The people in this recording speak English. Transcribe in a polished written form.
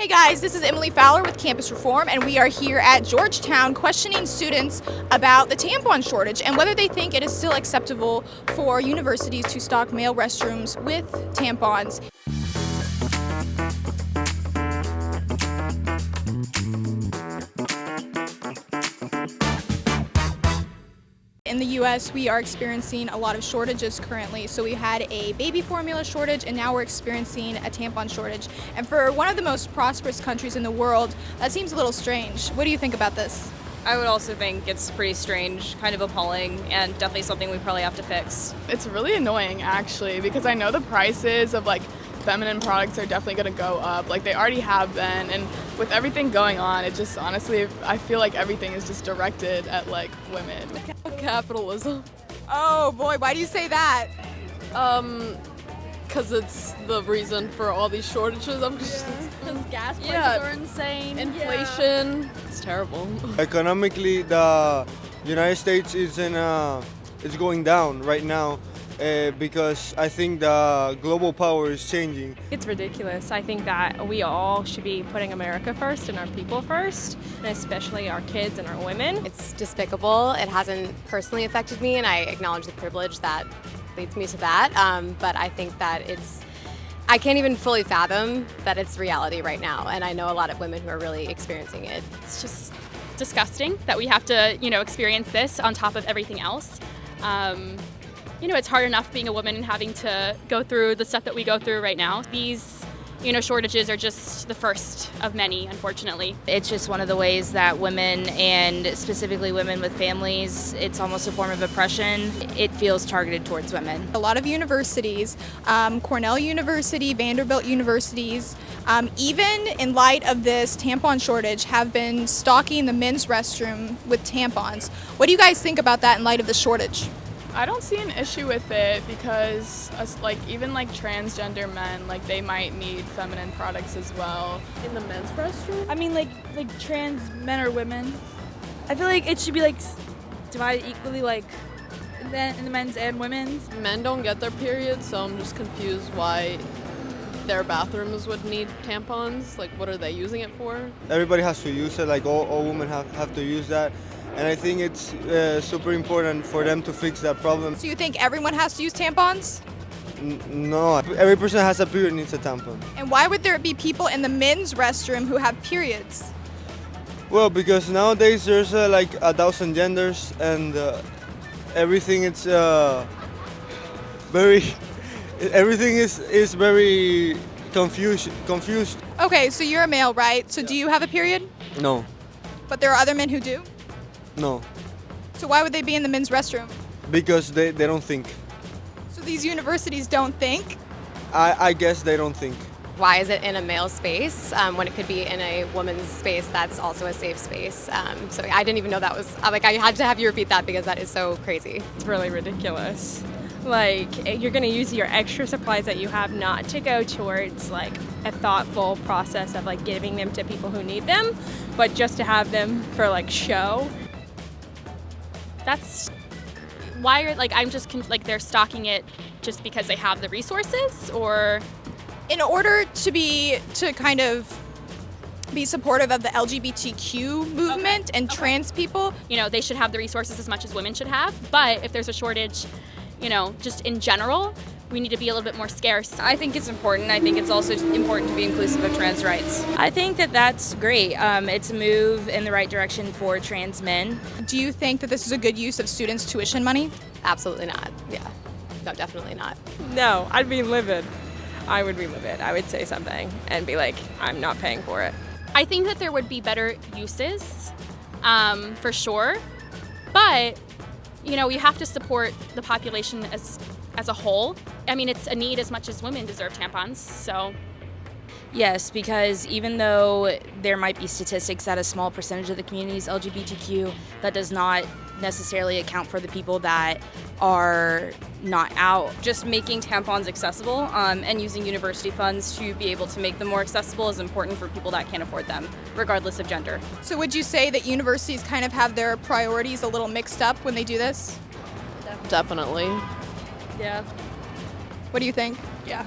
Hey guys, this is Emily Fowler with Campus Reform, and we are here at Georgetown questioning students about the tampon shortage and whether they think it is still acceptable for universities to stock male restrooms with tampons. In the US, we are experiencing a lot of shortages currently. So we had a baby formula shortage, and now we're experiencing a tampon shortage. And for one of the most prosperous countries in the world, that seems a little strange. What do you think about this? I would also think it's pretty strange, kind of appalling, and definitely something we probably have to fix. It's really annoying actually, because I know the prices of feminine products are definitely going to go up. They already have been, and with everything going on, it just honestly, I feel like everything is just directed at women. Capitalism. Oh boy, why do you say that? Because it's the reason for all these shortages. Because gas prices are insane. Inflation. Yeah. It's terrible. Economically, the United States is it's going down right now. Because I think the global power is changing. It's ridiculous. I think that we all should be putting America first and our people first, and especially our kids and our women. It's despicable. It hasn't personally affected me, and I acknowledge the privilege that leads me to that. But I think that I can't even fully fathom that it's reality right now, and I know a lot of women who are really experiencing it. It's just disgusting that we have to, experience this on top of everything else. It's hard enough being a woman and having to go through the stuff that we go through right now. These, shortages are just the first of many, unfortunately. It's just one of the ways that women, and specifically women with families, it's almost a form of oppression. It feels targeted towards women. A lot of universities, Cornell University, Vanderbilt universities, even in light of this tampon shortage, have been stocking the men's restroom with tampons. What do you guys think about that in light of the shortage? I don't see an issue with it because even transgender men, they might need feminine products as well. In the men's restroom? I mean like trans men or women. I feel like it should be divided equally in the men's and women's. Men don't get their periods, so I'm just confused why their bathrooms would need tampons. What are they using it for? Everybody has to use it, all women have to use that. And I think it's super important for them to fix that problem. So you think everyone has to use tampons? No, every person who has a period needs a tampon. And why would there be people in the men's restroom who have periods? Well, because nowadays there's 1,000 genders, and everything is everything is very confused. Okay, so you're a male, right? So do you have a period? No. But there are other men who do? No. So why would they be in the men's restroom? Because they don't think. So these universities don't think? I guess they don't think. Why is it in a male space when it could be in a woman's space that's also a safe space? So I didn't even know that was, I had to have you repeat that because that is so crazy. It's really ridiculous. You're going to use your extra supplies that you have not to go towards a thoughtful process of giving them to people who need them, but just to have them for show. That's why I'm just they're stocking it just because they have the resources, or in order to kind of be supportive of the LGBTQ movement and trans people. They should have the resources as much as women should have, but if there's a shortage, just in general, we need to be a little bit more scarce. I think it's important. I think it's also important to be inclusive of trans rights. I think that that's great. It's a move in the right direction for trans men. Do you think that this is a good use of students' tuition money? Absolutely not. Yeah. No, definitely not. No, I'd be livid. I would be livid. I would say something and be I'm not paying for it. I think that there would be better uses, for sure, but you have to support the population as a whole. I mean, it's a need as much as women deserve tampons, so. Yes, because even though there might be statistics that a small percentage of the community is LGBTQ, that does not necessarily account for the people that are not out. Just making tampons accessible and using university funds to be able to make them more accessible is important for people that can't afford them, regardless of gender. So would you say that universities kind of have their priorities a little mixed up when they do this? Definitely. Yeah. What do you think? Yeah.